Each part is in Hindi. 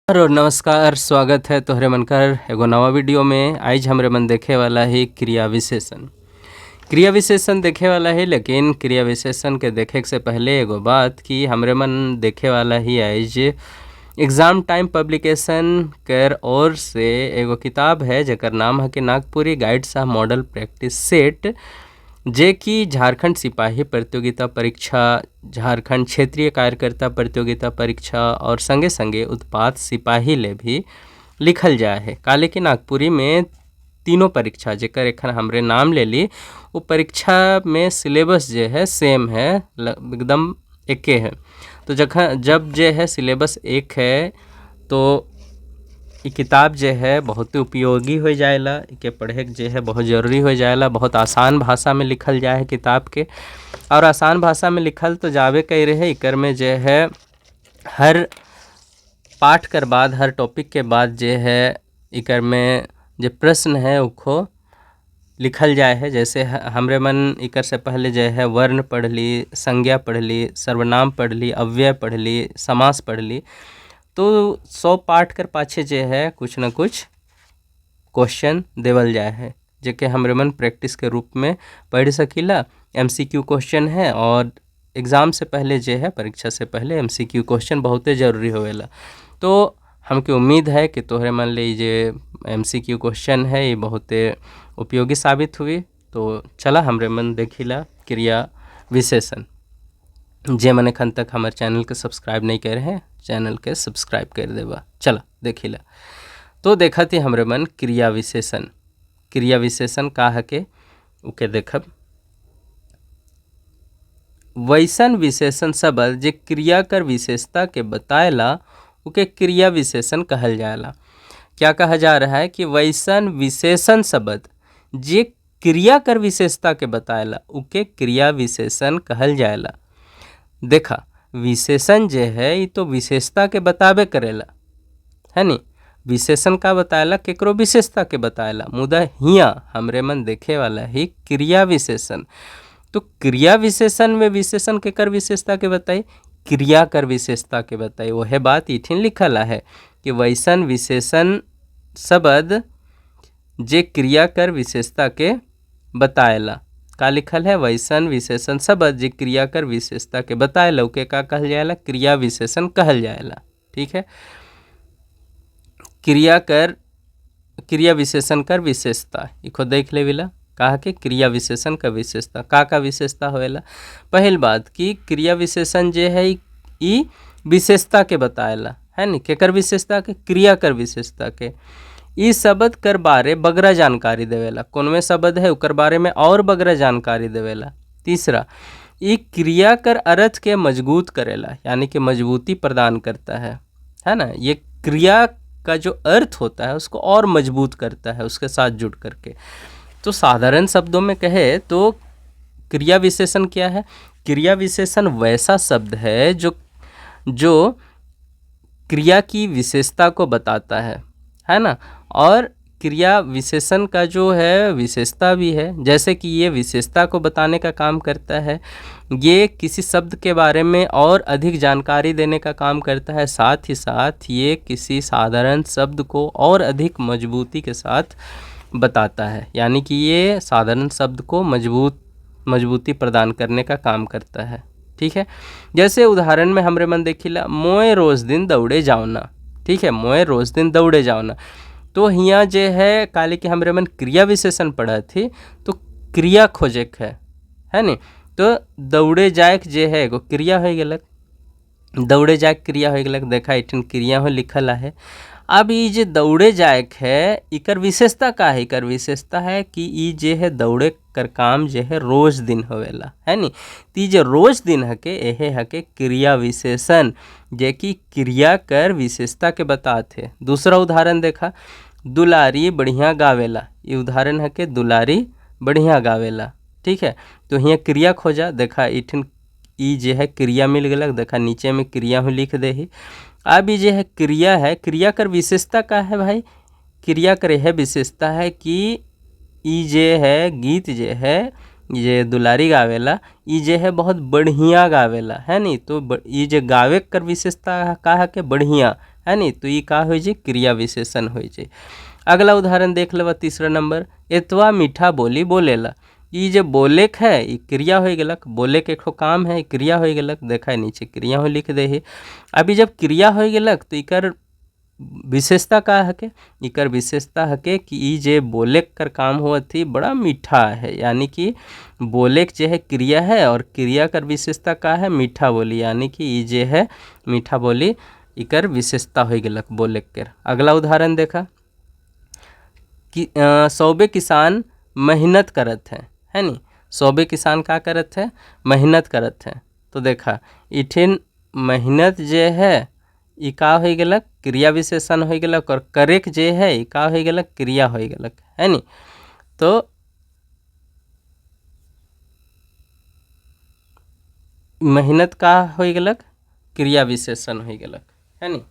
और नमस्कार, स्वागत है तोहरे मन कर एगो नवा वीडियो में। आज हमरे मन देखे वाला है क्रिया विशेषण देखे वाला है। लेकिन क्रिया विशेषण के देखे से पहले एगो बात कि हमरे मन देखे वाला ही आज एग्ज़ाम टाइम पब्लिकेशन कर ओर से एगो किताब है जेकर नाम है कि Nagpuri guides of model practice set, जे कि झारखंड सिपाही प्रतियोगिता परीक्षा, झारखंड क्षेत्रीय कार्यकर्ता प्रतियोगिता परीक्षा और संगे संगे उत्पाद सिपाही ले भी लिखल जाए है। काले कि नागपुरी में तीनों परीक्षा जेकर एखन हमरे नाम ले ली, वो परीक्षा में सिलेबस जे है सेम है, एकदम एके है। तो जब जे है सिलेबस एक है तो ये किताब जे है बहुत उपयोगी हो जाएला, इके पढ़े जे है बहुत ज़रूरी हो जाएला। बहुत आसान भाषा में लिखल जाए है किताब के, और आसान भाषा में लिखल तो जावे कह रहे इकर में जे है हर पाठ कर बाद, हर टॉपिक के बाद जे है इकर में जो प्रश्न है उको लिखल जाए है। जैसे हमरे मन इकर से पहले जो है वर्ण पढ़ ली, संज्ञा पढ़ ली, सर्वनाम पढ़ ली, अव्यय पढ़ ली, समास पढ़ ली। तो 100 पाठ कर पाछे जे है कुछ न कुछ क्वेश्चन देवल जाए है, जेके हमरे मन प्रैक्टिस के रूप में पढ़ सकीला। MCQ क्वेश्चन है और एग्ज़ाम से पहले जे है, परीक्षा से पहले MCQ क्वेश्चन बहुत ज़रूरी होवेला। तो हमके उम्मीद है कि तोहरे मन ले जे MCQ क्वेश्चन है ये बहुत उपयोगी साबित हुई। तो चला हमरे मन देखिला क्रिया विशेषण। जे मन एखन तक हमारे चैनल के सब्सक्राइब नहीं करे हैं, चैनल के सब्सक्राइब कर देवा। चला देखिला। तो देखा थी हमरे मन क्रिया विशेषण का है के उके देखब। वैसन विशेषण शब्द जे क्रिया कर विशेषता के बताएला उके क्रिया विशेषण कहल जाएला। क्या कहा जा रहा है कि वैसन विशेषण शब्द जे क्रिया कर विशेषता के बताएला उके क्रिया विशेषण कहल जाएला। देखा, विशेषण जे है ये तो विशेषता के बताबे करेला, है नी। विशेषण का बताएला, केकरो विशेषता के बताएला। मुदा हिया हमरे मन देखे वाला ही क्रिया विशेषण। तो क्रिया विशेषण में विशेषण केकर विशेषता के बताई, क्रिया कर विशेषता के बताई। वह बात इठिन लिखला है कि वैसन विशेषण शब्द जे क्रिया कर विशेषता के बताएला। का लिखल है, वैसन विशेषण शब्द जे क्रिया कर विशेषता के बताएला उके का कहल जाएला, क्रिया विशेषण कहल जाएला। ठीक है। क्रिया विशेषण कर विशेषता इको देख लेविला। कहा कि क्रिया विशेषण का विशेषता का विशेषता होएला। पहल बात कि क्रिया विशेषण जे है ई विशेषता के बताएला, है नी। केकर विशेषता के, क्रिया कर विशेषता के। ई शब्द कर बारे बगरा जानकारी देवेला। कौन में शब्द है उकर बारे में और बगरा जानकारी देवेला। तीसरा, ई क्रिया कर अर्थ के मजबूत करेला, यानी कि मजबूती प्रदान करता है ना। ये क्रिया का जो अर्थ होता है उसको और मजबूत करता है उसके साथ जुड़ करके। तो साधारण शब्दों में कहे तो क्रिया विशेषण क्या है, क्रिया विशेषण वैसा शब्द है जो क्रिया की विशेषता को बताता है ना। और क्रिया विशेषण का जो है विशेषता भी है, जैसे कि ये विशेषता को बताने का काम करता है, ये किसी शब्द के बारे में और अधिक जानकारी देने का काम करता है, साथ ही साथ ये किसी साधारण शब्द को और अधिक मजबूती के साथ बताता है, यानी कि ये साधारण शब्द को मजबूती प्रदान करने का काम करता है। ठीक है। जैसे उदाहरण में हमरे मन देखिला, मोए रोज दिन दौड़े जाओना। ठीक है, मोए रोज दिन दौड़े जाओना। तो हियाँ जे है काले कि हमरे मन क्रिया विशेषण पढ़ा थी, तो क्रिया खोजे है नी। तो दौड़े जाए जे है एगो क्रिया हो गलक, दौड़े जाए क्रिया हो गलक। देखा इठन क्रिया हो लिखल है। अब ये जे दौड़े जाए है इकर विशेषता का है, इकर विशेषता है कि ये जे है दौड़े कर काम जे है रोज दिन होवेला, है नी। ती जे रोज दिन हके एहे हके क्रिया विशेषण, जे कि क्रिया कर विशेषता के बताते। दूसरा उदाहरण देखा, दुलारी बढ़िया गावेला। ये उदाहरण है कि दुलारी बढ़िया गावेला। ठीक है। तो यहाँ क्रिया खोजा। देखा इठन ई जे है क्रिया मिल गलक। देखा नीचे में क्रिया हो लिख दे ही। अब ये जे है क्रिया कर विशेषता का है भाई, क्रिया कर यह विशेषता है कि ई जे है गीत जे है ये दुलारी गावेला, ई जे है बहुत बढ़िया गावेला, है नी। तो ये जे गावे कर विशेषता का है के बढ़िया, है नी, तो ये का हो जाए, क्रिया विशेषण हो जाए। अगला उदाहरण देख लेवा, तीसरा नंबर, एतवा मीठा बोली बोलेला। ये जो बोलेक है ये क्रिया हो गलक, बोले के एक काम है, क्रिया हो गलक, देखा है नीचे क्रिया हो लिख दे है। अभी जब क्रिया हो गलक तो इकर विशेषता का है के, इकर विशेषता है के कि ये जे बोले कर काम हुआ थी बड़ा मीठा है, यानी कि बोले जो है क्रिया है और क्रिया कर विशेषता का है मीठा बोली, यानी कि ये जे है मीठा बोली इकर विशेषता हो गलक बोले कर। अगला उदाहरण देखा कि सौबे किसान मेहनत करत है नी, सौबे किसान का करत है, मेहनत करत है। तो देखा इठिन मेहनत जे है ई का हो गलक, क्रिया विशेषण हो गलक, और करेक जे है ई का हो गलक, क्रिया हो गलक, है नी। तो मेहनत का हो गलक, क्रिया विशेषण हो गलक, है नी।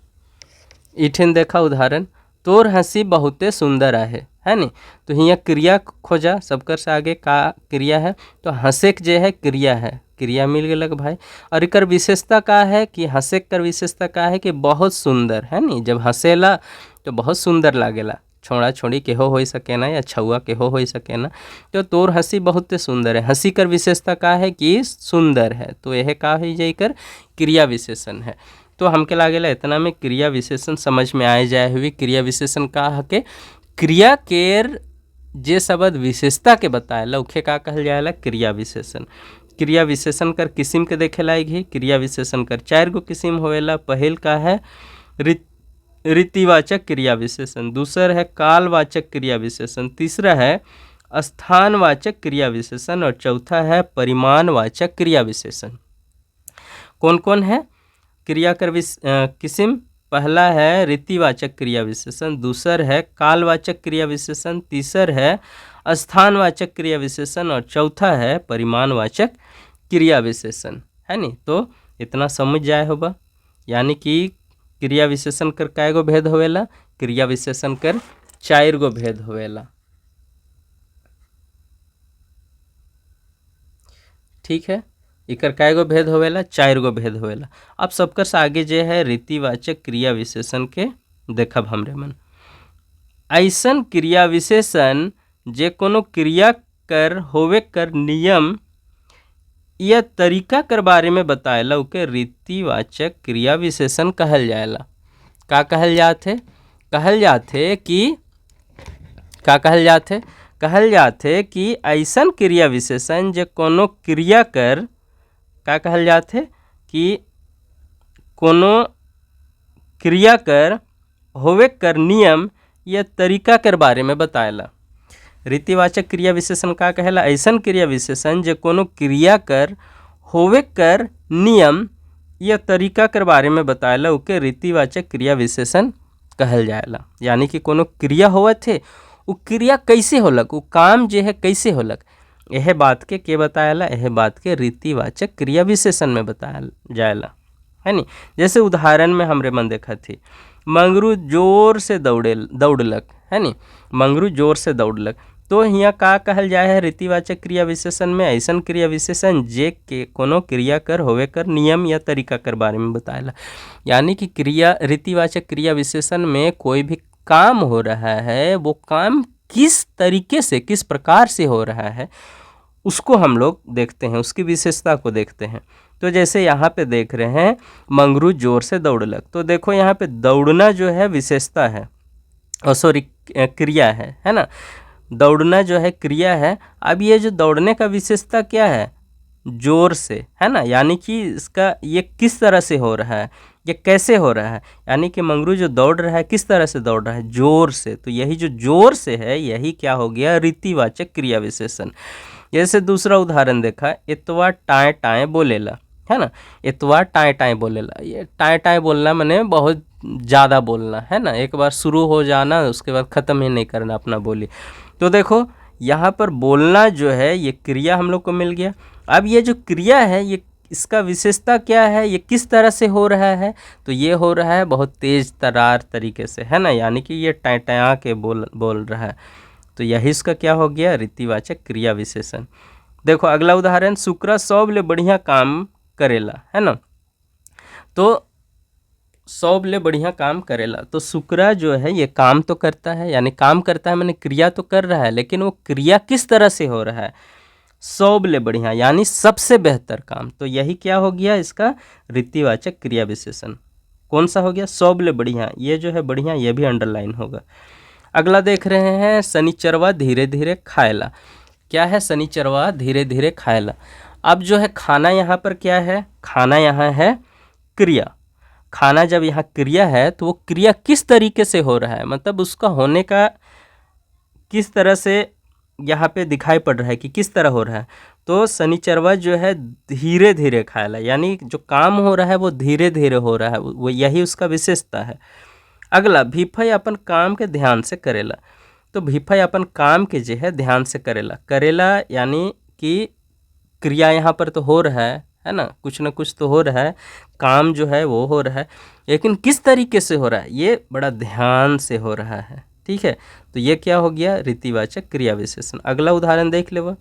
इठिन देखा उदाहरण, तोर हंसी बहुते सुंदर है नी, तो हियाँ क्रिया खोजा, सबकर से आगे का क्रिया है, तो हंसेक जे है क्रिया है, क्रिया मिल गलक भाई। और इकर विशेषता का है कि हंसेक कर विशेषता का है कि बहुत सुंदर, है नी, जब हंसेला तो बहुत सुंदर लागेला, छोड़ा छोड़ी केहो हो सके ना या छुआ केहो हो सके ना, तो तोर हंसी बहुत सुंदर है, हंसी कर विशेषता का है कि सुंदर है, तो यह का हो जाए कर क्रिया विशेषण है। तो हमके लागेला इतना में क्रिया विशेषण समझ में आए जाए हुई। क्रिया विशेषण का है के क्रिया केर जे शब्द विशेषता के बताएला उखे का कहल जाएला, क्रिया विशेषण। क्रिया विशेषण कर किस्म के देखे लायक, क्रिया विशेषण कर 4 गो किस्म होवेला। पहल का है रीतिवाचक क्रिया विशेषण, दूसर है कालवाचक क्रिया विशेषण, तीसरा है स्थानवाचक क्रिया विशेषण और चौथा है परिमाणवाचक क्रिया विशेषण। कौन कौन है क्रिया कर किस्म? पहला है रीतिवाचक क्रिया विशेषण, दूसर है कालवाचक क्रिया विशेषण, तीसर है स्थानवाचक क्रिया विशेषण और चौथा है परिमाणवाचक क्रिया विशेषण, है नी। तो इतना समझ जाए होगा, यानी कि क्रिया विशेषण कर काय गो भेद होवेला, क्रिया विशेषण कर 4 गो भेद होवेला। ठीक है, इकर काय गो भेद होवेला, 4 गो भेद होवेला। अब सबकर से आगे जे है रीतिवाचक क्रिया विशेषण के देखब हमरे मन। ऐसन क्रिया विशेषण जे कोनो क्रिया कर होवे कर नियम या तरीका कर बारे में बताएला उके रीतिवाचक क्रिया विशेषण कहल जाएला। का कहल जाथे? कहल जाथे कि का कहल जाथे? कहल जाथे कि ऐसन क्रिया विशेषण जे कोनो क्रिया कर का कहल जाथे कि कोनो क्रिया कर होवे कर नियम या तरीका कर बारे में बताएला। रीतिवाचक क्रिया विशेषण का कहेला? ऐसन क्रिया विशेषण जे कोनो क्रिया कर होवे कर नियम या तरीका कर बारे में बताएला उके रीतिवाचक क्रिया विशेषण कहल जाएला। यानी कि कोनो क्रिया होवत है, वो क्रिया कैसे होलक, वो काम जे है कैसे होलक, यह बात के बताएला, यह बात के रीतिवाचक क्रिया विशेषण में बताया जाएला, है नी। जैसे उदाहरण में हमरे मन देखा थी, मंगरू जोर से दौड़लक, है नी, मंगरू जोर से दौड़लक, तो यहाँ का कहल जाए है रीतिवाचक क्रिया विशेषण में? ऐसन क्रिया विशेषण जे के कोनो क्रिया कर होवे कर नियम या तरीका कर बारे में बताएला। यानी कि क्रिया रीतिवाचक क्रिया विशेषण में कोई भी काम हो रहा है, वो काम किस तरीके से, किस प्रकार से हो रहा है, उसको हम लोग देखते हैं, उसकी विशेषता को देखते हैं। तो जैसे यहाँ पे देख रहे हैं मंगरू जोर से दौड़लक, तो देखो यहाँ पे दौड़ना जो है विशेषता है, सॉरी क्रिया है ना, दौड़ना जो है क्रिया है। अब ये जो दौड़ने का विशेषता क्या है? जोर से, है ना, यानी कि इसका ये किस तरह से हो रहा है, ये कैसे हो रहा है, यानी कि मंगरू जो दौड़ रहा है किस तरह से दौड़ रहा है? जोर से। तो यही जो जोर से है यही क्या हो गया? रीतिवाचक क्रिया विशेषण। जैसे दूसरा उदाहरण देखा, इतवा टाए टाए बोलेला, है ना, इतवा टाए टाए बोलेला। ये टाए टाए बोलना मैंने बहुत ज़्यादा बोलना, है ना, एक बार शुरू हो जाना उसके बाद ख़त्म ही नहीं करना अपना बोली। तो देखो यहाँ पर बोलना जो है ये क्रिया हम लोग को मिल गया। अब ये जो क्रिया है ये इसका विशेषता क्या है, ये किस तरह से हो रहा है? तो ये हो रहा है बहुत तेज तरार तरीके से, है ना, यानी कि ये टाँ टाँ के बोल रहा है। तो यही इसका क्या हो गया? रीतिवाचक क्रिया विशेषण। देखो अगला उदाहरण, शुक्रा सब ले बढ़िया काम करेला, है ना। तो सब ले बढ़िया काम करेला। तो शुक्रा जो है ये काम तो करता है, यानी काम करता है मैंने क्रिया तो कर रहा है, लेकिन वो क्रिया किस तरह से हो रहा है, सब ले बढ़िया यानी सबसे बेहतर काम। तो यही क्या हो गया इसका रीतिवाचक क्रिया विशेषण। कौन सा हो गया, सब ले बढ़िया। ये जो है बढ़िया ये भी अंडरलाइन होगा। अगला देख रहे हैं शनिचरवा धीरे धीरे खाएला। क्या है, शनिचरवा धीरे धीरे खाएला। अब जो है खाना यहाँ पर क्या है, खाना यहाँ है क्रिया। खाना जब यहाँ क्रिया है तो वो क्रिया किस तरीके से हो रहा है, मतलब उसका होने का किस तरह से यहाँ पे दिखाई पड़ रहा है कि किस तरह हो रहा है। तो शनिचरवा जो है धीरे धीरे खाएला, यानी जो काम हो रहा है वो धीरे धीरे हो रहा है, वो यही उसका विशेषता है। अगला भीफई अपन काम के ध्यान से करेला। तो भीफई अपन काम के जो है ध्यान से करेला। करेला यानी कि क्रिया यहाँ पर तो हो रहा है ना, कुछ ना कुछ तो हो रहा है, काम जो है वो हो रहा है, लेकिन किस तरीके से हो रहा है, ये बड़ा ध्यान से हो रहा है। ठीक है, तो ये क्या हो गया रीतिवाचक क्रिया विशेषण। अगला उदाहरण देख लेवा,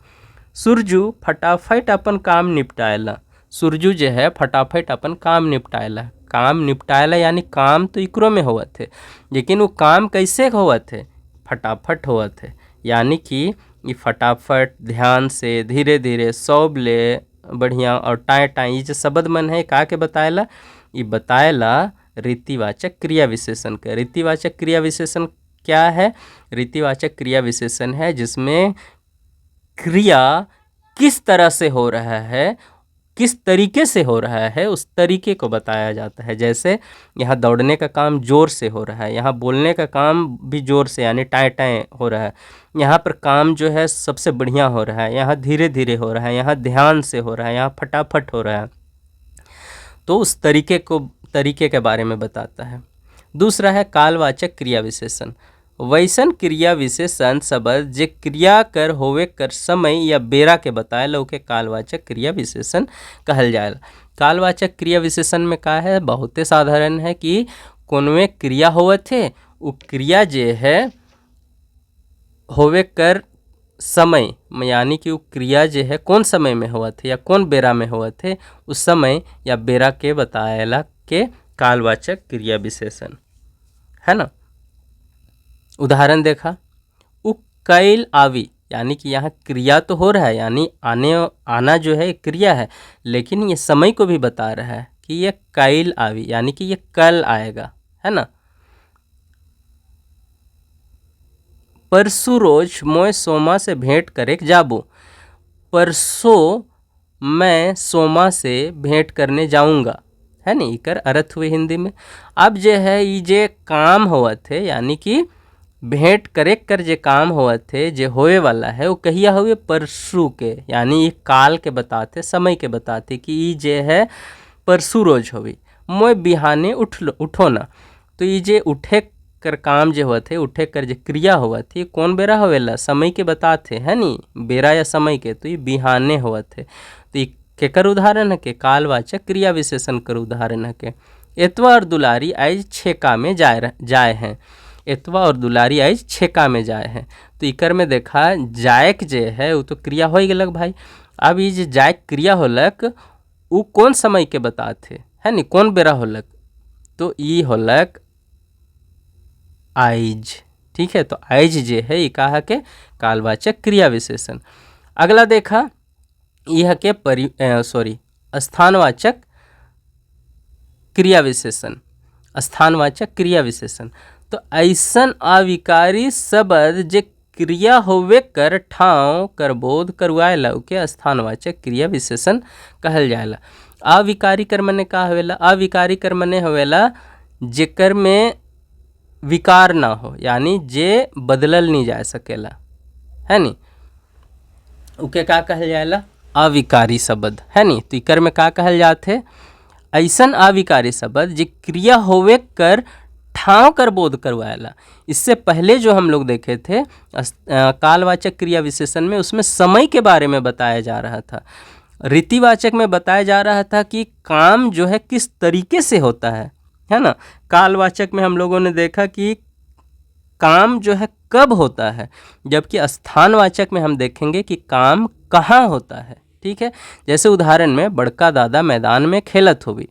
सुरजू फटाफट अपन काम निपटाएला। सुरजू जो है फटाफट अपन काम निपटाएला। काम निपटाएला यानी काम तो इकरो में हुआ थे, लेकिन वो काम कैसे हुआ थे, फटाफट हुआ थे, यानी कि ये फटाफट, ध्यान से, धीरे धीरे, सब ले बढ़िया और टाए टाए, ये जो शब्द मन है का के बताएला, ये बताएला रीतिवाचक क्रिया विशेषण का। रीतिवाचक क्रिया विशेषण क्या है, रीतिवाचक क्रिया विशेषण है जिसमें क्रिया किस तरह से हो रहा है, किस तरीके से हो रहा है, उस तरीके को बताया जाता है। जैसे यहाँ दौड़ने का काम जोर से हो रहा है, यहाँ बोलने का काम भी जोर से यानी टाए टाए हो रहा है, यहाँ पर काम जो है सबसे बढ़िया हो रहा है, यहाँ धीरे धीरे हो रहा है, यहाँ ध्यान से हो रहा है, यहाँ फटाफट हो रहा है। तो उस तरीके के बारे में बताता है। दूसरा है कालवाचक क्रिया विशेषण। वैसन क्रिया विशेषण शब्द जे क्रिया कर होवे कर समय या बेरा के बताए लो के कालवाचक क्रिया विशेषण कहल जाएला। कालवाचक क्रिया विशेषण में का है, बहुते साधारण है कि कोनवे क्रिया होवत है, वो क्रिया जे है होवे कर समय यानी कि वो क्रिया जो है कौन समय में हुआ थे या कौन बेरा में हुआ थे, उस समय या बेरा के बताएला के कालवाचक क्रिया विशेषण है ना। उदाहरण देखा, उ कैल आवी, यानी कि यहाँ क्रिया तो हो रहा है, यानी आना जो है क्रिया है, लेकिन ये समय को भी बता रहा है कि ये कैल आवी, यानी कि ये कल आएगा, है ना। परसों रोज मैं सोमा से भेंट करे जाबू। परसों मैं सोमा से भेंट करने जाऊंगा, है नी, इकर अर्थ हुए हिंदी में। अब जो है ये जे काम हुआ थे, यानी कि भेंट करे कर जे काम हुआ थे, जे होए वाला है वो कहिया हुए परसों के, यानी ये काल के बताते, समय के बताते कि ये जे है परसों रोज होवी। मैं बिहाने उठो ना, तो ये जे उठे कर काम जे हुआ थे, उठे कर जे क्रिया हुआ थी, कौन बेरा होवेला, समय के बताते, है नी, बेरा या समय के, तो ये बिहाने हुआ थे। तो ये केकर उदाहरण है के कालवाचक क्रिया विशेषण कर उदाहरण है के। एतवा और दुलारी आज छेका में जाए हैं। एतवा और दुलारी आज छेका में जाए हैं, तो इकर में देखा जायक जे है वो तो क्रिया हो गलक भाई। अब ये जो जायक क्रिया होलक वो कौन समय के बताते, है नी, कौन बेरा होलक, तो ये होलक आइज। ठीक है, तो आइज जे है ये कहा के कालवाचक क्रिया विशेषण। अगला देखा यह के स्थानवाचक क्रिया विशेषण। स्थानवाचक क्रिया विशेषण तो ऐसन अविकारी शब्द जे क्रिया होवे कर ठाव कर बोध करवाएला उके स्थानवाचक क्रिया विशेषण कहल जाएला। अविकारी कर मने का होवेला, अविकारी कर मने होवेला जेकर में विकार ना हो, यानी जे बदलल नहीं जा सकेला, है नी, उके का कहल जाएला अविकारी शब्द, है नी। तो इकर में का कहल जाते, ऐसन अविकारी शब्द जे क्रिया होवे कर ठाव कर बोध करवाएला। इससे पहले जो हम लोग देखे थे कालवाचक क्रिया विशेषण में, उसमें समय के बारे में बताया जा रहा था। रीतिवाचक में बताया जा रहा था कि काम जो है किस तरीके से होता है ना। कालवाचक में हम लोगों ने देखा कि काम जो है कब होता है, जबकि स्थानवाचक में हम देखेंगे कि काम कहाँ होता है। ठीक है, जैसे उदाहरण में बड़का दादा मैदान में खेलत होवी,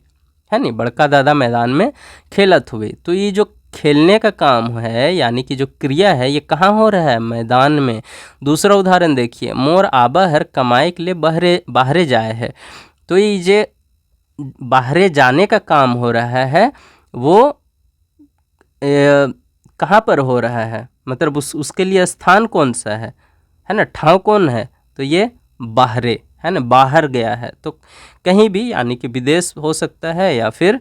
है नी, बड़का दादा मैदान में खेलत हुए। तो ये जो खेलने का काम है यानी कि जो क्रिया है ये कहाँ हो रहा है, मैदान में। दूसरा उदाहरण देखिए, मोर आबा हर कमाए के लिए बाहरे जाए है। तो ये जे बाहरे जाने का काम हो रहा है वो कहाँ पर हो रहा है, मतलब उसके लिए स्थान कौन सा है ना, ठाव कौन है, तो ये बाहरे है ना, बाहर गया है। तो कहीं भी यानी कि विदेश हो सकता है या फिर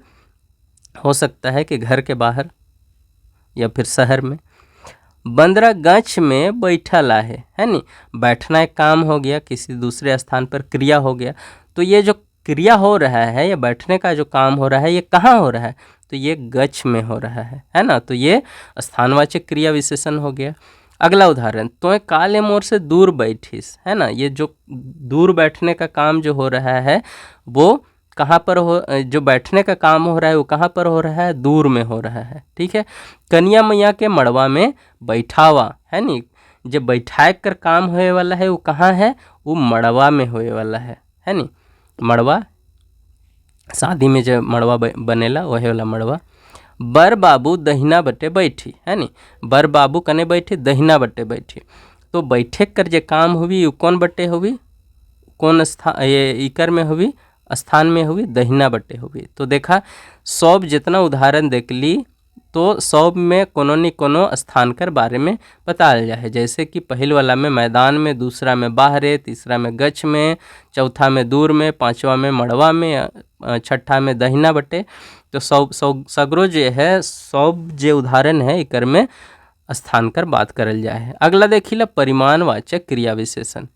हो सकता है कि घर के बाहर या फिर शहर में। बंदरा गछ में बैठल है नी, बैठना एक काम हो गया, किसी दूसरे स्थान पर क्रिया हो गया। तो ये जो क्रिया हो रहा है या बैठने का जो काम हो रहा है ये कहाँ हो रहा है, तो ये गछ में हो रहा है ना। तो ये स्थानवाचक क्रिया विशेषण हो गया। अगला उदाहरण, तो काले मोर से दूर बैठिस, है ना। ये जो दूर बैठने का काम जो हो रहा है वो कहाँ पर हो, जो बैठने का काम हो रहा है वो कहाँ पर हो रहा है, दूर में हो रहा है। ठीक है, कन्या मैया के मड़वा में बैठावा, है नी, जब बैठाए कर काम होए वाला है वो कहाँ है, वो मड़वा में होए वाला है नी। मड़वा शादी में जब मड़वा बनेला वही वाला मड़वा। बर बाबू दहिना बटे बैठी, है नी, बर बाबू कने बैठी, दहिना बटे बैठी। तो बैठे कर जे काम हुई कौन बटे हुई, कौन स्थान, ये इकर में हुई, स्थान में हुई, दहिना बटे हुई। तो देखा सब जितना उदाहरण देख ली तो सब में कोनो न कोनो स्थान कर बारे में बताया जाए। जैसे कि पहले वाला में मैदान में, दूसरा में बाहरे, तीसरा में गछ में, चौथा में दूर में, पांचवा में मड़वा में, छठा में दहिना बटे। तो सगरो जे है सब जे उदाहरण है इकर में स्थान कर बात करल जाए है। अगला देखिला परिमाणवाचक क्रिया विशेषण।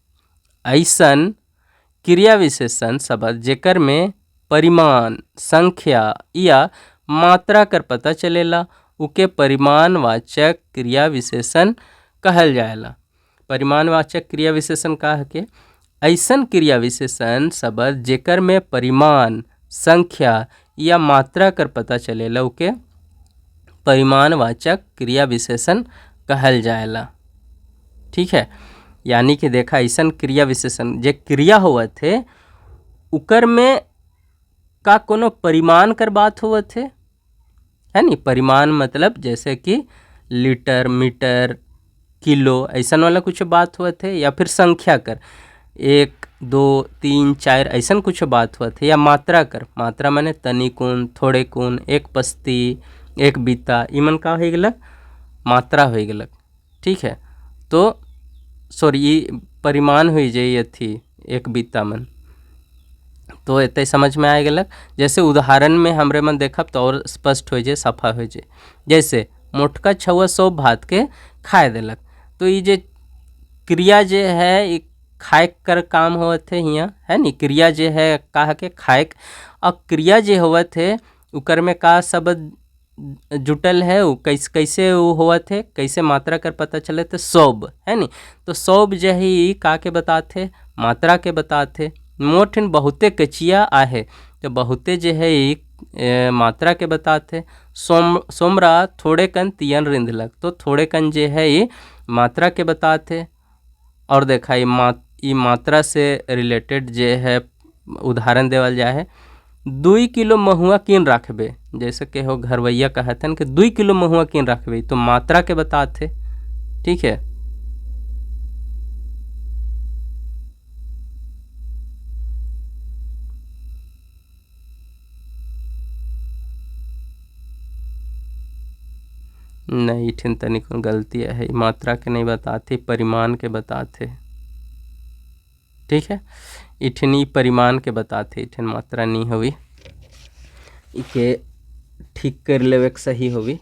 ऐसन क्रिया विशेषण शब्द जेकर में परिमाण, संख्या या मात्रा कर पता चलेला उके परिमाणवाचक क्रिया विशेषण कहल जाएला। परिमाणवाचक क्रिया विशेषण का है के ऐसन क्रिया विशेषण शब्द जेकर में परिमाण, संख्या या मात्रा कर पता चलेला उके परिमाणवाचक क्रिया विशेषण कहल जाएला। ठीक है, यानी कि देखा ऐसन क्रिया विशेषण जे क्रिया होवत थे उकर में का कोनो परिमाण कर बात होवत है नी। परिमाण मतलब जैसे कि लीटर, मीटर, किलो ऐसा वाला कुछ बात हुआ थे, या फिर संख्या कर 1 2 3 4 ऐसा कुछ बात हुआ थे, या मात्रा कर, मात्रा माने तनी कौन, थोड़े कौन, एक पस्ती, एक बीता, इमन का हो गलक, मात्रा हो गलक। ठीक है, तो सॉरी ये परिमाण हो जाए थी एक बीता मन। तो इतने समझ में आ गलक। जैसे उदाहरण में हमरे मन देखब तो और स्पष्ट हो जाए, सफा हो जाए। जैसे मोटका छुआ 100 भात के खाए दिलक। तो ये जे क्रिया जे है ये खाए कर काम होवत है हियाँ, है नी। क्रिया जे है कहा के खाए, और क्रिया जे होवत है उकर में का शब्द जुटल है, वो कैसे वो होवत है, कैसे मात्रा कर पता चले तो सौब, है नी। तो सौब जे ही का के बताते, मात्रा के बताते। मोठिन बहुते कचिया आहे, तो बहुते जे है मात्रा के बताते। सोमरा थोड़े कन तियन रिंधलक, तो थोड़े कन जे है ये मात्रा के बताते। और देखा ये मात्रा से रिलेटेड जे है उदाहरण देवल जाए है। 2 किलो महुआ किन रखबे, जैसे कि हो घरवैया कहते हैं कि 2 किलो महुआ किन रखबे, तो मात्रा के बताते। ठीक है, नहीं ठिन तनिक गलती है, मात्रा के नहीं बताते, परिमाण के बताते। ठीक है, इठनी परिमाण के बताते, इठन मात्रा नहीं हुई, इके ठीक कर लेवे सही हुई।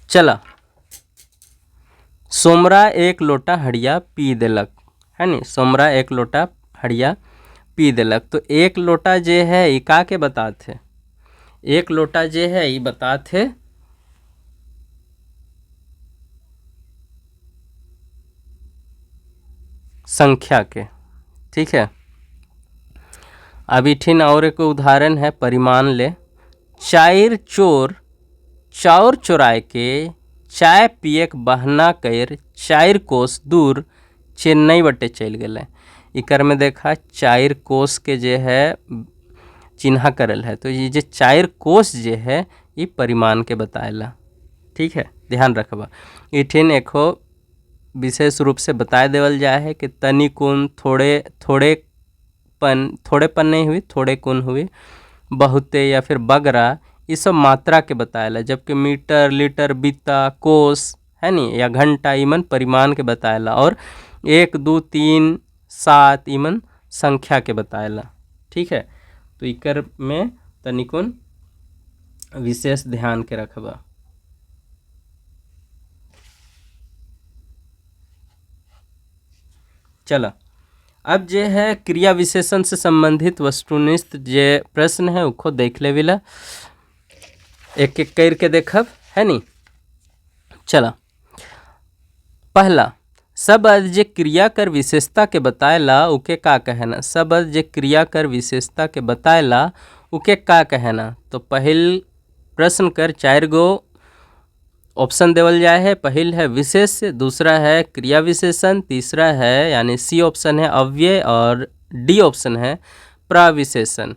चला, सोमरा 1 लोटा हड़िया पी देलक, है नी। सोमरा 1 लोटा हड़िया पी देलक। तो 1 लोटा जे है ये का के बताते, 1 लोटा जे है ये बताते संख्या के। ठीक है, अब इठिन और एक उदाहरण है परिमाण ले। 4 चोर चाउर चुराए के चाय पियक बहाना कर 4 कोस दूर चेन्नई बटे चल गए। इकर में देखा 4 कोस के जे है चिन्हा करल है, तो ये जो 4 कोस जे है ये परिमाण के बताएला। ठीक है, ध्यान रखबा। इठिन एको विशेष रूप से बता देवल जाए है कि तनी कुन, थोड़ेपन नहीं हुई, थोड़े कुन हुई, बहुते या फिर बगरा, ये सब मात्रा के बताएला। जबकि मीटर, लीटर, बीता, कोस है नी या घंटा ईमन परिमाण के बताएला। और 1, 2, 3, 7 ईमन संख्या के बताएला। ठीक है, तो इकर में तनिकुन विशेष ध्यान के रखबा। चला, अब जे है क्रिया विशेषण से संबंधित वस्तुनिष्ठ जे प्रश्न है उको देख ले विला, एक एक करके देखब है नी। चला, पहला, सब अर्थ जे क्रिया कर विशेषता के बताएला उके का कहना। सब अर्थ जे क्रिया कर विशेषता के बताएला उके का कहना। तो पहल प्रश्न कर 4 गो ऑप्शन देवल जाए है। पहल है विशेष, दूसरा है क्रिया विशेषण, तीसरा है यानी सी ऑप्शन है अव्यय, और डी ऑप्शन है प्रविशेषण।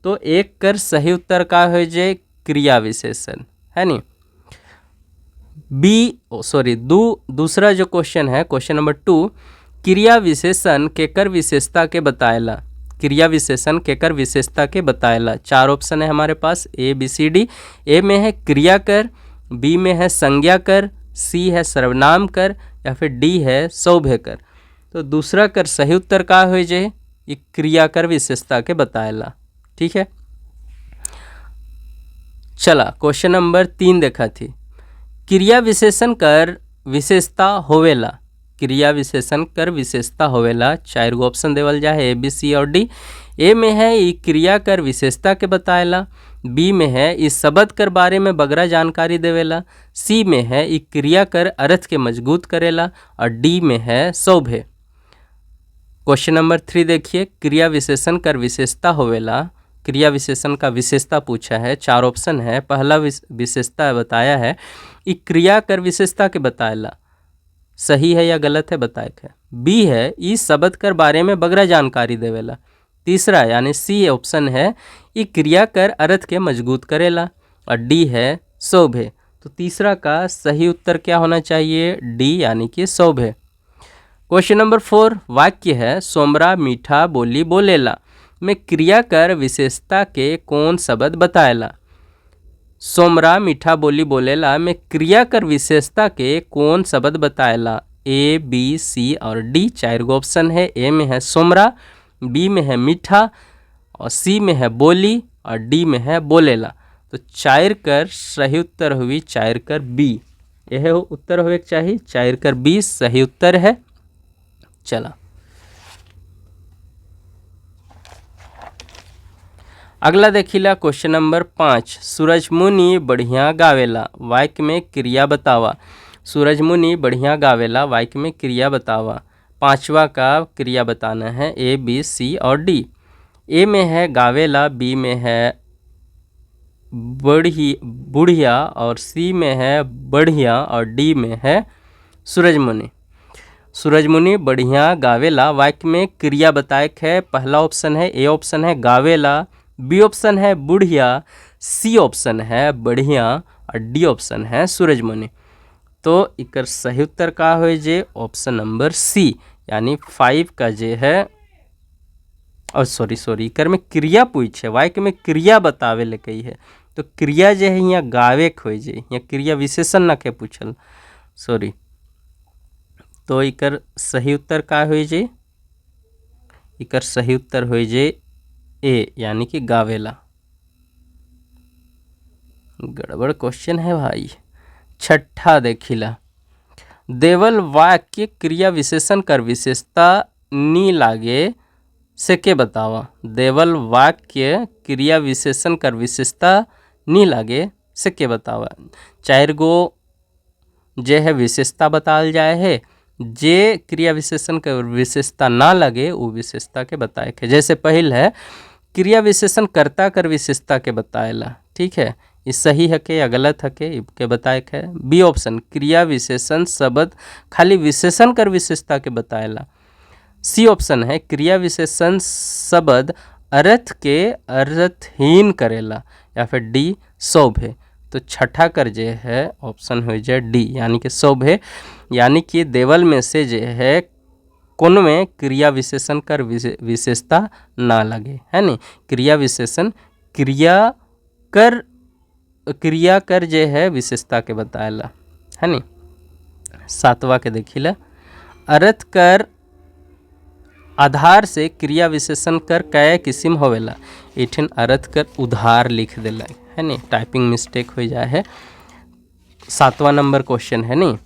तो एक कर सही उत्तर का हो जाए क्रिया विशेषण है नी। दूसरा जो क्वेश्चन है, क्वेश्चन नंबर 2, क्रिया विशेषण केकर विशेषता के बताएला। क्रिया विशेषण केकर विशेषता के बताएला। 4 ऑप्शन है हमारे पास, ए बी सी डी। ए में है क्रिया कर, बी में है संज्ञा कर, सी है सर्वनाम कर, या फिर डी है सौभ्य कर। तो दूसरा कर सही उत्तर का हो जाए ये क्रिया कर विशेषता के बताएला। ठीक है, चला क्वेश्चन नंबर 3 देखा थी। क्रिया विशेषण कर विशेषता होवेला। क्रिया विशेषण कर विशेषता होवेला। 4 गो ऑप्शन देवल जाए, ए बी सी और डी। ए में है ये क्रिया कर विशेषता के बताएला, बी में है इस शब्द कर बारे में बगरा जानकारी देवेला, सी में है ये क्रिया कर अर्थ के मजबूत करेला, और डी में है सौभ्य। क्वेश्चन नंबर 3 देखिए, क्रिया विशेषण कर विशेषता होवेला। क्रिया विशेषण का विशेषता पूछा है, 4 ऑप्शन है। पहला विशेषता बताया है ये क्रिया कर विशेषता के बताएला, सही है या गलत है बताए है। बी है इस शब्द कर बारे में बगरा जानकारी देवेला। तीसरा यानी सी ऑप्शन है ये क्रिया कर अर्थ के मजबूत करेला, और डी है सौभ्य। तो तीसरा का सही उत्तर क्या होना चाहिए, डी यानी कि सौभ्य। क्वेश्चन नंबर 4, वाक्य है सोमरा मीठा बोली बोलेला में क्रिया कर विशेषता के कौन शब्द बताएला। सोमरा मीठा बोली बोलेला में क्रिया कर विशेषता के कौन शब्द बताएला। ए बी सी और डी 4 गो ऑप्शन है। ए में है सोमरा, बी में है मीठा, और सी में है बोली, और डी में है बोलेला। तो 4 कर सही उत्तर हुई 4 कर बी, यह उत्तर होवे चाहिए। 4 कर बी सही उत्तर है। चला, अगला देखिला क्वेश्चन नंबर 5, सूरजमुनि बढ़िया गावेला वाक्य में क्रिया बतावा। सूरजमुनि बढ़िया गावेला वाक्य में क्रिया बतावा। 5वां का क्रिया बताना है, ए बी सी और डी। ए में है गावेला, बी में है बुढ़िया, और सी में है बढ़िया, और डी में है सूरजमुनि। सूरजमुनि बढ़िया गावेला वाक्य में क्रिया बताए है। पहला ऑप्शन है, ए ऑप्शन है गावेला, बी ऑप्शन है बुढ़िया, सी ऑप्शन है बढ़िया, और डी ऑप्शन है सूरजमुनि। तो इकर सही उत्तर का हो जे ऑप्शन नंबर सी यानी 5 का जे है, और सॉरी इकर में क्रिया पूछे, वाक्य में क्रिया बतावे ले कही है। तो क्रिया जे है यहाँ गावे हो जे, यहाँ क्रिया विशेषण न के पूछल, सॉरी। तो इकर सही उत्तर का हो जे, इकर सही उत्तर हो जे ए यानी कि गावेला। गड़बड़ क्वेश्चन है भाई। 6ठा देखिला, देवल वाक्य क्रिया विशेषण कर विशेषता नी लागे से के बतावा। देवल वाक्य क्रिया विशेषण कर विशेषता नी लागे से के बतावा। 4 गो जे है विशेषता बताल जाए है, जे क्रिया विशेषण कर विशेषता ना लगे वो विशेषता के बताए के। जैसे पहल है क्रिया विशेषण कर्ता कर विशेषता के बताएला, ठीक है, ये सही है के या गलत है के बताए है। बी ऑप्शन क्रिया विशेषण शब्द खाली विशेषण कर विशेषता के बताएला। सी ऑप्शन है क्रिया विशेषण शब्द अर्थ के अर्थहीन करेला। या फिर डी शोभे। तो छठा कर जे है ऑप्शन हो जाए डी यानी कि शोभे, यानी कि देवल में से जे है कोन में क्रिया विशेषण कर विशेषता ना लगे, है नी। क्रिया विशेषण क्रिया कर जे है विशेषता के बताएला, है नी। सातवां के देखिला अर्थ कर आधार से क्रिया विशेषण कर कई किस्म होवेला। इठन अर्थ कर उधार लिख देला, है नी, टाइपिंग मिस्टेक हो जाए है। 7वां नंबर क्वेश्चन है नी।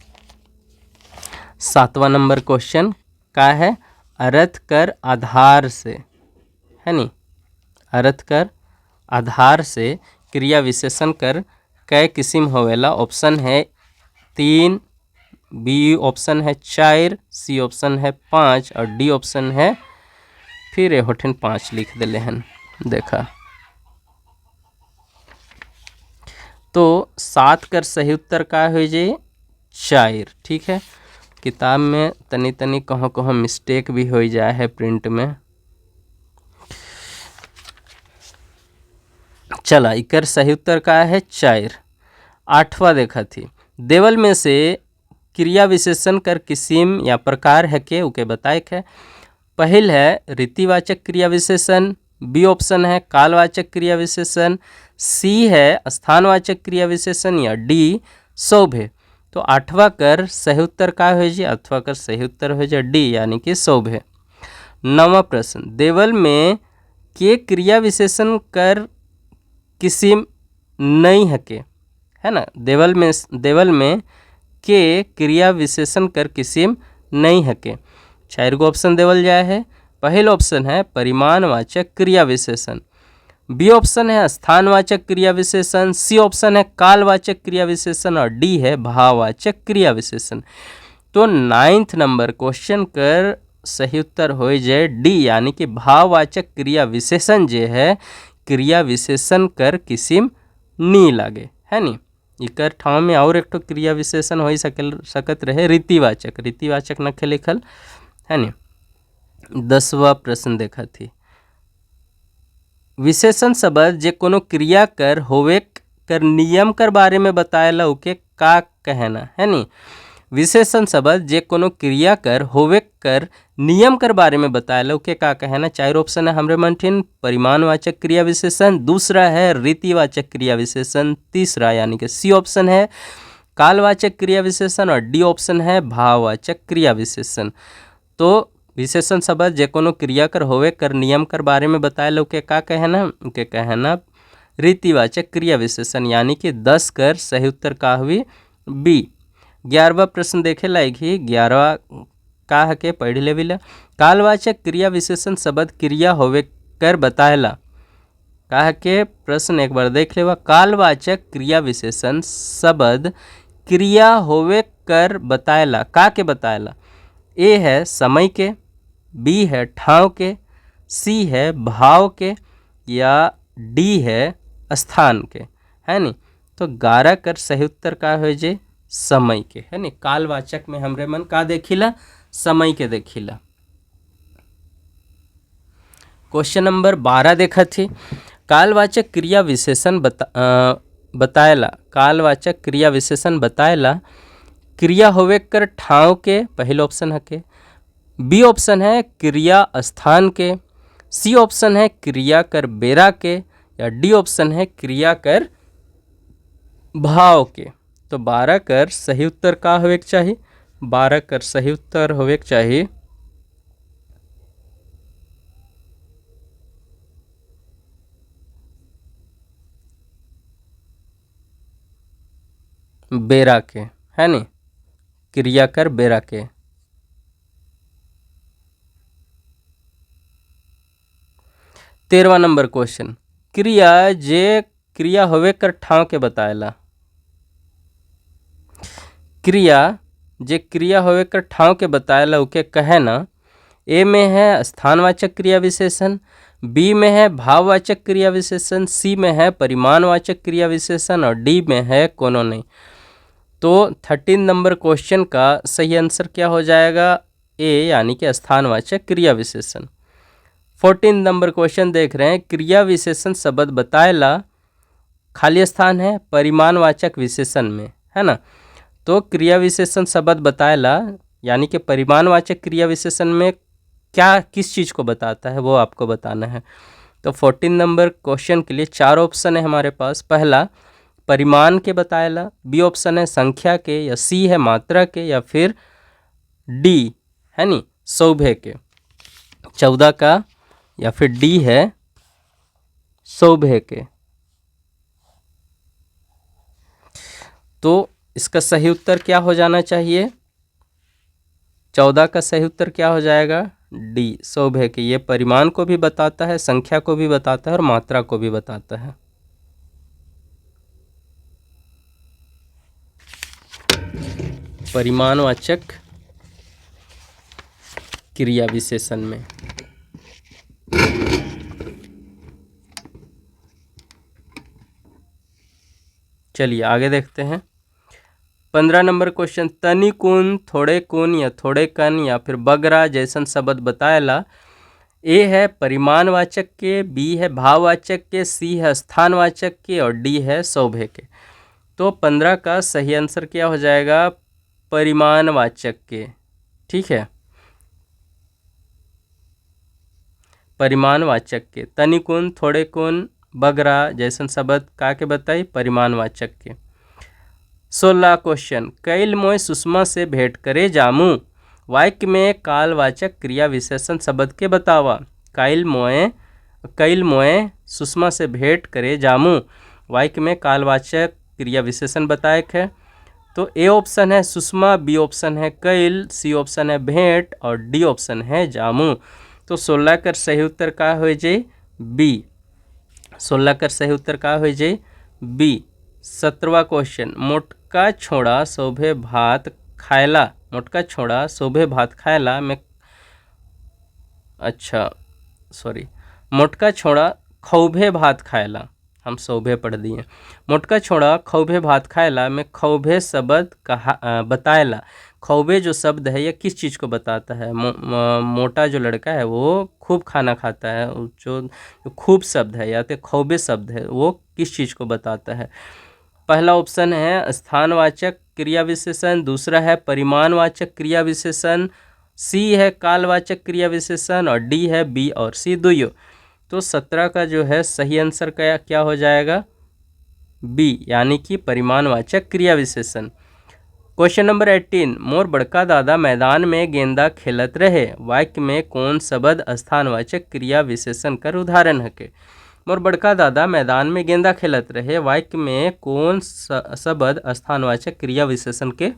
7वां नंबर क्वेश्चन का है अर्थ कर आधार से, है नी। अर्थ कर आधार से क्रिया विशेषण कर कई किस्म होवेला। ऑप्शन है 3, बी ऑप्शन है 4, सी ऑप्शन है 5 और डी ऑप्शन है फिर होठन 5 लिख दिले हैं। देखा तो 7 कर सही उत्तर का हो जाए 4। ठीक है, किताब में तनी तनी कहाँ मिस्टेक भी हो जाए है प्रिंट में। चला इकर सही उत्तर का है 4। 8वां देखा थी देवल में से क्रिया विशेषण कर किस्म या प्रकार है के उके बताए है। पहल है रीतिवाचक क्रिया विशेषण, बी ऑप्शन है कालवाचक क्रिया विशेषण, सी है स्थानवाचक क्रिया विशेषण या डी शोभे। तो 8वां कर सही उत्तर का हो जाए, 8वां कर सही उत्तर हो जाए डी यानी कि शोभे। 9वां प्रश्न देवल में के क्रिया विशेषण कर किस्म नहीं है के, है ना। देवल में के क्रिया विशेषण कर किस्म नहीं है के। 4 गो ऑप्शन देवल जाए है। पहल ऑप्शन है परिमाणवाचक क्रिया विशेषण, बी ऑप्शन है स्थानवाचक क्रिया विशेषण, सी ऑप्शन है कालवाचक क्रिया विशेषण और डी है भाववाचक क्रिया विशेषण। तो 9th नंबर क्वेश्चन कर सही उत्तर हो जाए डी यानी कि भाववाचक क्रिया विशेषण जे है क्रिया विशेषण कर किस्म नहीं लागे, है नी। इकर ठाव में और एक तो क्रिया विशेषण हो सकत रहे रीतिवाचक नखे लिखल, है नी। 10वां प्रश्न देखा थी विशेषण शब्द जे कोनो क्रिया कर होवे कर नियम कर बारे में बताएला उके का कहना, है नी। विशेषण शब्द जे कोनो क्रिया कर होवे कर नियम कर बारे में बताएला उके का कहना। 4 ऑप्शन है हमरे मनठिन परिमाणवाचक क्रिया विशेषण, दूसरा है रीतिवाचक क्रिया विशेषण, तीसरा यानी कि सी ऑप्शन है कालवाचक क्रिया विशेषण और डी ऑप्शन है भाववाचक क्रिया विशेषण। तो विशेषण शब्द जे कोनो क्रिया कर होवे कर नियम कर बारे में बताएला उके का कहना, उके कहना रीतिवाचक क्रिया विशेषण यानी कि 10 कर सही उत्तर का हुई बी। 11वां प्रश्न देखे लायक ही 11वां का है के पढ़ ले बिला कालवाचक क्रिया विशेषण शब्द क्रिया होवे कर बताएला का है के प्रश्न एक बार देख लेवा। कालवाचक क्रिया विशेषण शब्द क्रिया होवे कर बताएला का के बताएला। ए है समय के, बी है ठाव के, सी है भाव के या डी है स्थान के, है नी। तो 11 कर सही उत्तर का हो जे समय के, है नी। कालवाचक में हमरे मन का देखिला समय के देखिला। क्वेश्चन नंबर 12 देखा थी कालवाचक क्रिया विशेषण बताएला। कालवाचक क्रिया विशेषण बताएला क्रिया होवे कर ठाव के, पहले ऑप्शन है के, बी ऑप्शन है क्रिया स्थान के, सी ऑप्शन है क्रिया कर बेरा के या डी ऑप्शन है क्रिया कर भाव के। तो 12 कर सही उत्तर का होवे के चाहिए, 12 कर सही उत्तर होवे के चाहिए बेरा के, है नी, क्रिया कर बेरा के। 13वां नंबर क्वेश्चन क्रिया जे क्रिया होवे कर ठाव के बताएला। क्रिया जे क्रिया होवे कर ठाव के बताएला उके कहे ना। ए में है स्थानवाचक क्रिया विशेषण, बी में है भाववाचक क्रिया विशेषण, सी में है परिमाणवाचक क्रिया विशेषण और डी में है कोनो नहीं। तो 13 नंबर क्वेश्चन का सही आंसर क्या हो जाएगा? ए यानी कि स्थानवाचक क्रिया विशेषण। 14 नंबर क्वेश्चन देख रहे हैं, क्रिया विशेषण शब्द बताएला खाली स्थान है परिमाणवाचक विशेषण में, है ना। तो क्रिया विशेषण शब्द बताएला यानी कि परिमाणवाचक क्रिया विशेषण में क्या किस चीज़ को बताता है वो आपको बताना है। तो 14 नंबर क्वेश्चन के लिए 4 ऑप्शन है हमारे पास। पहला परिमाण के बताएला, बी ऑप्शन है संख्या के, या सी है मात्रा के, या फिर डी है नी सौभे के 14 का, या फिर डी है सौभे के। तो इसका सही उत्तर क्या हो जाना चाहिए? 14 का सही उत्तर क्या हो जाएगा? डी सौभे के। ये परिमाण को भी बताता है, संख्या को भी बताता है और मात्रा को भी बताता है। परिमाणवाचक क्रिया विशेषण में। चलिए आगे देखते हैं। 15 नंबर क्वेश्चन, तनी कुन, थोड़े कुन या थोड़े कन या फिर बगरा जैसन शब्द बताएला। ए है परिमाणवाचक के, बी है भाववाचक के, सी है स्थानवाचक के और डी है सौभे के। तो 15 का सही आंसर क्या हो जाएगा? परिमाणवाचक के। ठीक है, परिमाणवाचक के। तनी कुन, थोड़े कुन, बगरा जैसन शब्द का के बताई? परिमाणवाचक के। 16 क्वेश्चन, कैल मोय सुषमा से भेंट करे जामू, वाक्य में कालवाचक क्रिया विशेषण शब्द के बतावा। कैल मोय सुषमा से भेंट करे जामू, वाक्य में कालवाचक क्रिया विशेषण बताए है। तो ए ऑप्शन है सुषमा, बी ऑप्शन है कैल, सी ऑप्शन है भेंट और डी ऑप्शन है जामू। तो 16 कर सही उत्तर का हो जाए? बी। 16 कर सही उत्तर का हो जाए? बी। 17वां क्वेश्चन, मोटका छोड़ा शोभे भात खायला, मोटका छोड़ा शोभे भात खायला में मोटका छोड़ा खौभे भात खायला, हम शोभे पढ़ दिए। मोटका छोड़ा खौभे भात खायला में खौभे शब्द कहा बताएला। खौभे जो शब्द है ये किस चीज़ को बताता है? मोटा जो लड़का है वो खूब खाना खाता है, जो खूब शब्द है या तो खौभे शब्द है वो किस चीज़ को बताता है? पहला ऑप्शन है स्थानवाचक क्रिया विशेषण, दूसरा है परिमाणवाचक क्रिया विशेषण, सी है कालवाचक क्रिया विशेषण और डी है बी और सी दोनों। तो 17 का जो है सही आंसर क्या हो जाएगा? बी यानी कि परिमाणवाचक क्रिया विशेषण। क्वेश्चन नंबर 18, मोर बड़का दादा मैदान में गेंदा खेलत रहे, वाक्य में कौन शब्द स्थानवाचक क्रिया विशेषण कर उदाहरण है के? मोर बड़का दादा मैदान में गेंदा खेलत रहे, वाक्य में कौन शब्द स्थानवाचक क्रिया विशेषण के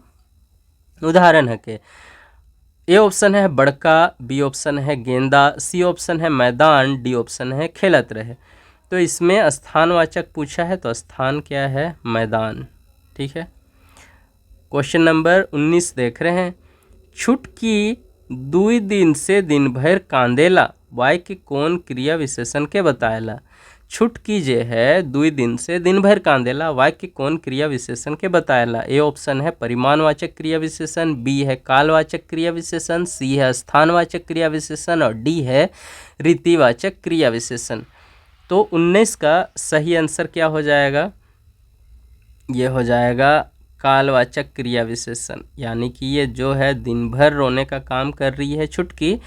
उदाहरण है के? ए ऑप्शन है बड़का, बी ऑप्शन है गेंदा, सी ऑप्शन है मैदान, डी ऑप्शन है खेलत रहे। तो इसमें स्थानवाचक पूछा है तो स्थान क्या है? मैदान। ठीक है, क्वेश्चन नंबर 19 देख रहे हैं, छुटकी 2 दिन से दिन भर कांदेला, वाक्य कौन क्रिया विशेषण के बताएला? छुटकी जे है 2 दिन से दिन भर कांदेला, वाक्य कौन क्रिया विशेषण के बताएला? ए ऑप्शन है परिमाणवाचक क्रिया विशेषण, बी है कालवाचक क्रिया विशेषण, सी है स्थानवाचक क्रिया विशेषण और डी है रीतिवाचक क्रिया विशेषण। तो 19 का सही आंसर क्या हो जाएगा? ये हो जाएगा कालवाचक क्रिया विशेषण, यानी कि ये जो है दिन भर रोने का काम कर रही है छुटकी,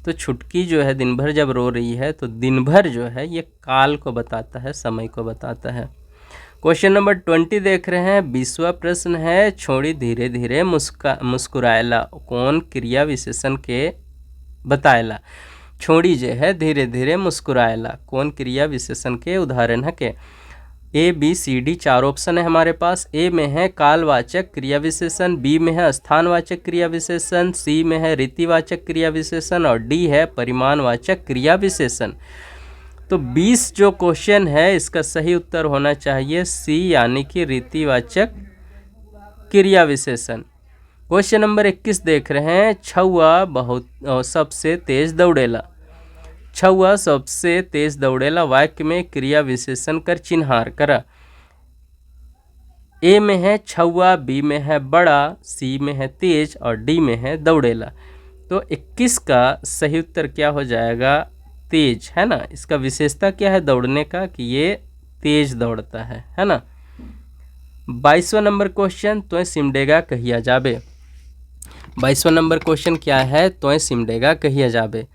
तो छुटकी जो है दिन भर जब रो रही है तो दिन भर जो है ये काल को बताता है, समय को बताता है। क्वेश्चन नंबर 20 देख रहे हैं, 20वां प्रश्न है, छोड़ी धीरे धीरे मुस्कुराएला, कौन क्रिया विशेषण के बताएला? छोड़ी जो है धीरे धीरे मुस्कुराएला, कौन क्रिया विशेषण के उदाहरण है के? A B C D 4 option है हमारे पास। ए में है कालवाचक क्रिया विशेषण, बी में है स्थानवाचक क्रिया विशेषण, सी में है रीतिवाचक क्रिया विशेषण और डी है परिमाणवाचक क्रिया विशेषण। तो 20 जो क्वेश्चन है इसका सही उत्तर होना चाहिए सी यानी कि रीतिवाचक क्रिया विशेषण। क्वेश्चन नंबर 21 देख रहे हैं, छुआ बहुत सबसे तेज दौड़ेला, छुआ सबसे तेज दौड़ेला, वाक्य में क्रिया विशेषण कर चिन्हार करा। ए में है छुआ, बी में है बड़ा, सी में है तेज और डी में है दौड़ेला। तो 21 का सही उत्तर क्या हो जाएगा? तेज, है ना। इसका विशेषता क्या है दौड़ने का कि ये तेज दौड़ता है ना। 22वां नंबर क्वेश्चन, तो सिमडेगा कहिया जाबे। 22वां नंबर क्वेश्चन क्या है? तो सिमडेगा कहिया जाबे।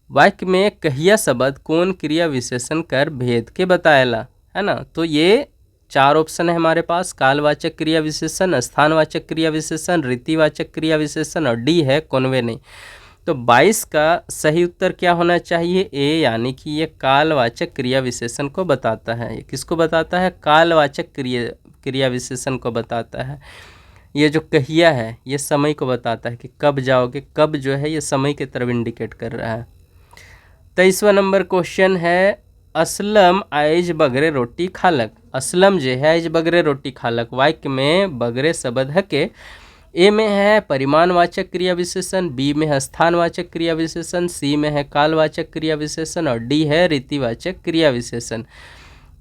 वाक्य में कहिया शब्द कौन क्रिया विशेषण कर भेद के बताएला, है ना। तो ये 4 ऑप्शन है हमारे पास, कालवाचक क्रिया विशेषण, स्थानवाचक क्रिया विशेषण, रीतिवाचक क्रिया विशेषण और डी है कौनवे नहीं। तो 22 का सही उत्तर क्या होना चाहिए? ए, यानी कि ये कालवाचक क्रिया विशेषण को बताता है। ये किसको बताता है? कालवाचक क्रिया विशेषण को बताता है। ये जो कहिया है ये समय को बताता है कि कब जाओगे, कब जो है ये समय की तरफ इंडिकेट कर रहा है। 23वां नंबर क्वेश्चन है, असलम आइज बगरे रोटी खालक। असलम जो है आइज बगरे रोटी खालक, वाक्य में बगरे शब्द है के ए में है परिमाणवाचक क्रिया विशेषण, बी में है स्थानवाचक क्रिया विशेषण, सी में है कालवाचक क्रिया विशेषण और डी है रीतिवाचक क्रिया विशेषण।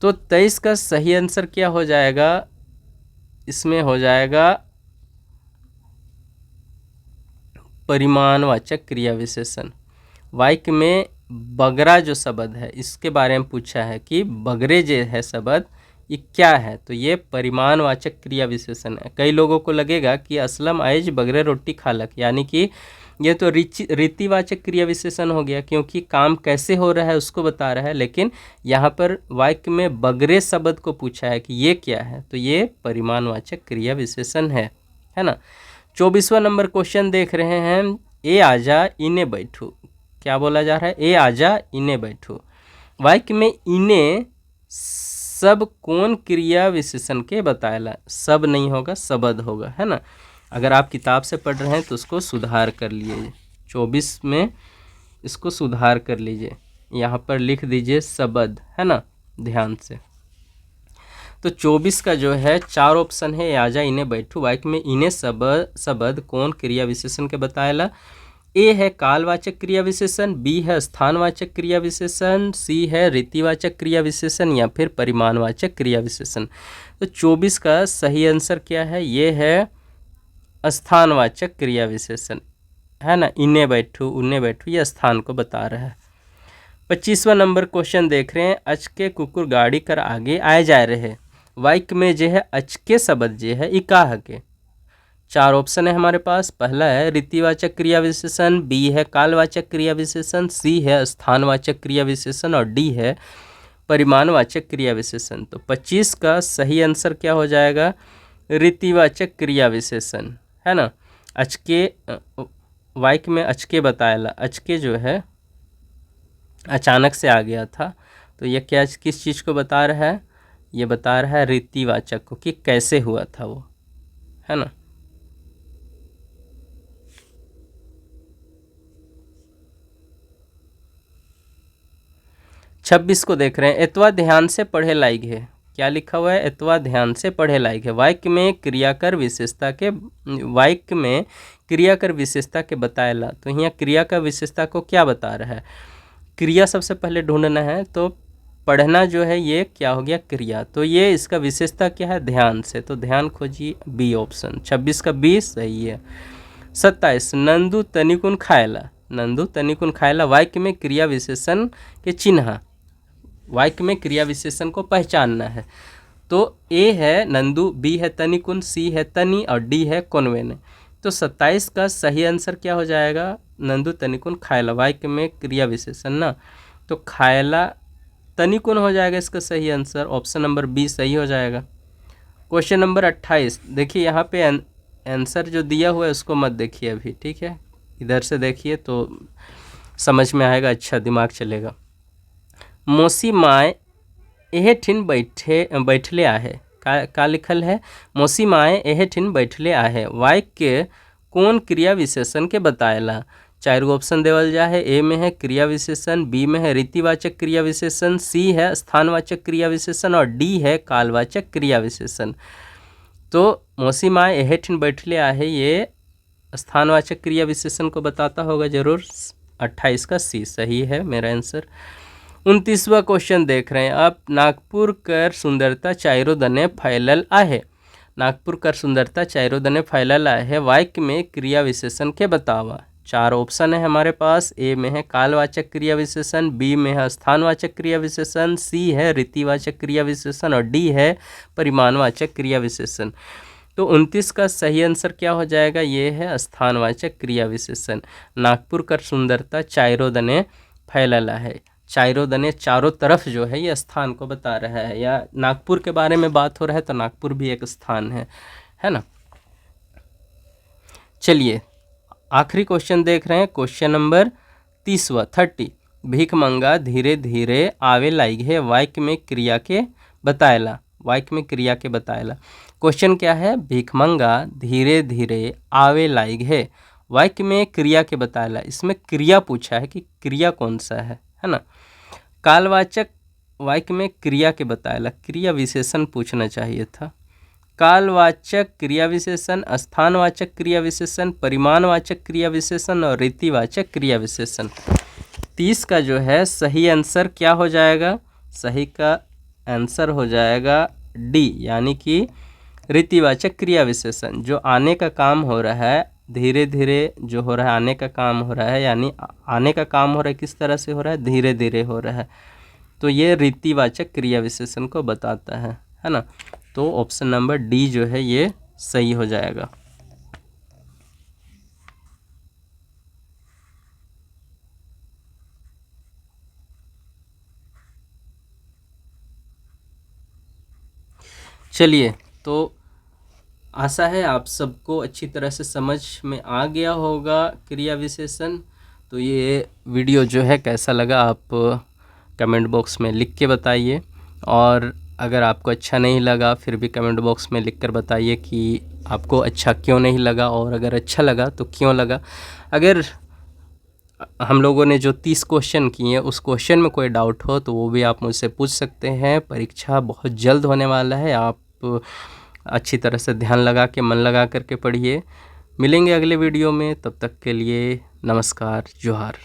तो 23 का सही आंसर क्या हो जाएगा? इसमें हो जाएगा परिमाणवाचक क्रिया विशेषण। वाक्य में बगरा जो शब्द है इसके बारे में पूछा है कि बगरे जो है शब्द ये क्या है, तो ये परिमाणवाचक क्रिया विशेषण है। कई लोगों को लगेगा कि असलम आइज बगरे रोटी खालक, यानी कि ये तो रीतिवाचक क्रिया विशेषण हो गया क्योंकि काम कैसे हो रहा है उसको बता रहा है, लेकिन यहाँ पर वाक्य में बगरे शब्द को पूछा है कि ये क्या है, तो ये परिमाणवाचक क्रिया विशेषण है ना। 24वां नंबर क्वेश्चन देख रहे हैं, ए आजा इने बैठू। क्या बोला जा रहा है? ए आजा इने बैठू। वाक्य में इने सब कौन क्रिया विशेषण के बताएला? सब नहीं होगा, शब्द होगा, है ना। अगर आप किताब से पढ़ रहे हैं तो उसको सुधार कर लीजिए, 24 में इसको सुधार कर लीजिए, यहाँ पर लिख दीजिए शब्द, है ना, ध्यान से। तो 24 का जो है 4 ऑप्शन है, आजा इन्हें बैठू। वाक्य में इन्हें शब्द कौन क्रिया विशेषण के बताएला? ए है कालवाचक क्रिया विशेषण, बी है स्थानवाचक क्रिया विशेषण, सी है रीतिवाचक क्रिया विशेषण या फिर परिमाणवाचक क्रिया विशेषण। तो 24 का सही आंसर क्या है? ये है स्थानवाचक क्रिया विशेषण, है ना। इन्हें बैठू, उन्हें बैठू, ये स्थान को बता रहा है। 25वां नंबर क्वेश्चन देख रहे हैं, अचके कुकुर गाड़ी कर आगे आए जा रहे। वाक्य में जो है अचके शब्द जो है इकाह के 4 ऑप्शन है हमारे पास। पहला है रीतिवाचक क्रिया विशेषण, बी है कालवाचक क्रिया विशेषण, सी है स्थानवाचक क्रिया विशेषण और डी है परिमाणवाचक क्रिया विशेषण। तो 25 का सही आंसर क्या हो जाएगा? रीतिवाचक क्रिया विशेषण, है ना। अचके वाक्य में अचके बताएला, अचके जो है अचानक से आ गया था, तो यह क्या किस चीज़ को बता रहा है? ये बता रहा है रीतिवाचक को कि कैसे हुआ था वो, है ना। छब्बीस को देख रहे हैं, एतवा ध्यान से पढ़े लायक है। क्या लिखा हुआ है? एतवा ध्यान से पढ़े लायक है। वाक्य में क्रियाकर विशेषता के विशेषता के बताएला। तो यहाँ क्रिया का विशेषता को क्या बता रहा है? क्रिया सबसे पहले ढूंढना है, तो पढ़ना जो है ये क्या हो गया? क्रिया। तो ये इसका विशेषता क्या है? ध्यान से, तो ध्यान खोजिए, बी ऑप्शन। 26 का 20 सही है। 27 नंदू तनिकुन खायला। नंदू तनिकुन खायला, वाक्य में क्रिया विशेषण के चिन्ह, वाक्य में क्रिया विशेषण को पहचानना है। तो ए है नंदू, बी है तनिकुन, सी है तनी और डी है कौनवेने। तो 27 का सही आंसर क्या हो जाएगा? नंदू तनिकुन खायला, वाक्य में क्रिया विशेषण ना, तो खायला तनिकुन हो जाएगा इसका सही आंसर, ऑप्शन नंबर बी सही हो जाएगा। क्वेश्चन नंबर 28 देखिए, यहाँ पे आंसर जो दिया हुआ है उसको मत देखिए अभी, ठीक है, इधर से देखिए तो समझ में आएगा, अच्छा दिमाग चलेगा। मौसी माए एहे ठिन बैठले आहे, का लिखल है? मौसी माए एहे ठिन बैठले आहे, वाक्य कौन क्रिया विशेषण के बताएला? 4 ऑप्शन देवल जा है। ए में है क्रिया विशेषण, बी में है रीतिवाचक क्रिया विशेषण, सी है स्थानवाचक क्रिया विशेषण और डी है कालवाचक क्रिया विशेषण। तो मौसी माए एहे ठिन बैठले आहे ये स्थानवाचक क्रिया विशेषण को बताता होगा जरूर, 28 का सी सही है मेरा आंसर। 29वां क्वेश्चन देख रहे हैं आप। नागपुर कर सुंदरता चायरोदने फैलल आहे। नागपुर कर सुंदरता चायरोदने फैलल आहे वाक्य में क्रिया विशेषण के बतावा। 4 ऑप्शन है हमारे पास। ए में है कालवाचक क्रिया विशेषण, बी में है स्थानवाचक क्रिया विशेषण, सी है रीतिवाचक क्रिया विशेषण और डी है परिमाणवाचक क्रिया विशेषण। तो 29 का सही आंसर क्या हो जाएगा? ये है स्थानवाचक क्रिया विशेषण। नागपुर कर सुंदरता चायरोदने फैलला है। चायरोदने चारों तरफ जो है ये स्थान को बता रहा है, या नागपुर के बारे में बात हो रहा है तो नागपुर भी एक स्थान है ना। चलिए आखिरी क्वेश्चन देख रहे हैं, क्वेश्चन नंबर 30। भीख मंगा धीरे धीरे आवे लाइग है वाक्य में क्रिया के बताएला। वाक्य में क्रिया के बताएला। क्वेश्चन क्या है? भीख मंगा धीरे धीरे आवे लाइग है वाक्य में क्रिया के बताएला। इसमें क्रिया पूछा है कि क्रिया कौन सा है ना। कालवाचक वाक्य में क्रिया के बताएला, क्रिया विशेषण पूछना चाहिए था। कालवाचक क्रिया विशेषण, स्थानवाचक क्रिया विशेषण, परिमाणवाचक क्रिया विशेषण और रीतिवाचक क्रिया विशेषण। 30 का जो है सही आंसर क्या हो जाएगा? सही का आंसर हो जाएगा डी, यानी कि रीतिवाचक क्रिया विशेषण। जो आने का काम हो रहा है, धीरे धीरे जो हो रहा है, आने का काम हो रहा है, यानी आने का काम हो रहा है किस तरह से हो रहा है? धीरे धीरे हो रहा है। तो ये रीतिवाचक क्रिया विशेषण को बताता है ना। तो ऑप्शन नंबर डी जो है ये सही हो जाएगा। चलिए, तो आशा है आप सबको अच्छी तरह से समझ में आ गया होगा क्रिया विशेषण। तो ये वीडियो जो है कैसा लगा आप कमेंट बॉक्स में लिख के बताइए, और अगर आपको अच्छा नहीं लगा फिर भी कमेंट बॉक्स में लिखकर बताइए कि आपको अच्छा क्यों नहीं लगा, और अगर अच्छा लगा तो क्यों लगा। अगर हम लोगों ने जो 30 क्वेश्चन किए उस क्वेश्चन में कोई डाउट हो तो वो भी आप मुझसे पूछ सकते हैं। परीक्षा बहुत जल्द होने वाला है, आप अच्छी तरह से ध्यान लगा के, मन लगा करके पढ़िए। मिलेंगे अगले वीडियो में, तब तक के लिए नमस्कार, जोहार।